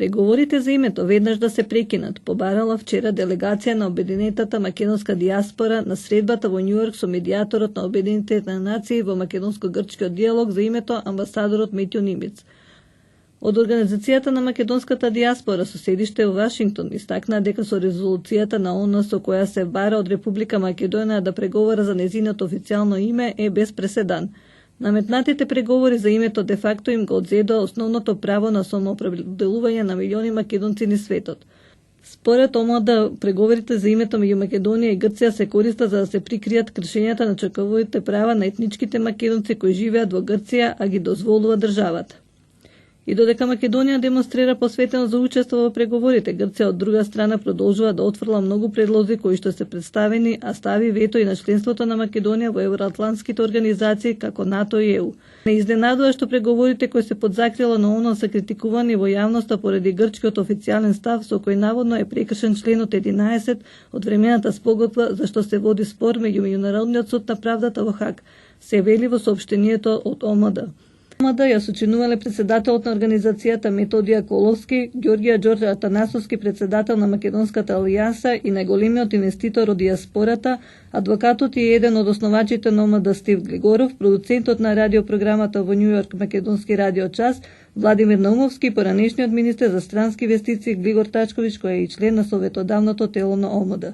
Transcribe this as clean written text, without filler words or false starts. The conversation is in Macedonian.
Преговорите за името веднаш да се прекинат, побарала вчера делегација на Обединетата македонска дијаспора на средбата во Њујорк со медијаторот на Обединетите нации во македонско-грчкиот дијалог за името амбасадорот Митјо Нимиц. Од Организацијата на македонската дијаспора со седиште во Вашингтон истакнаа дека со резолуцијата на ООН со која се бара од Република Македонија да преговара за нејзиното официјално име е без преседан. Наметнатите преговори за името де факто им го одзедоа основното право на самоопределување на милиони македонци низ светот. Според ОМД, преговорите за името меѓу Македонија и Грција се користат за да се прикријат кршењата на човековите права на етничките македонци кои живеат во Грција, а ги дозволува државата. И додека Македонија демонстрира посветено за учество во преговорите, Грција од друга страна продолжува да отфрла многу предлози кои што се представени, а стави вето и на членството на Македонија во евроатлантските организации како НАТО и ЕУ. Не изненадува што преговорите кои се под закрила на ООН се критикувани во јавноста поради грчкиот официјален став со кој наводно е прекршен членот 11 од времената спогодба за што се води спор меѓу Меѓународниот суд на правдата во Хаг, се вели во соопштението од ОМД. ОМД ја сочинувале председателот на организацијата Методија Коловски, Ѓорѓија Ѓорѓе Атанасовски, председател на Македонската алијанса и најголемиот инвеститор од дијаспората, адвокатот и еден од основачите на ОМД Стив Глегоров, продуцентот на радиопрограмата во Њујорк Македонски радио час, Владимир Наумовски и поранешниот министер за странски инвестиции Глигор Тачковиќ, кој е и член на советодавното тело на ОМД.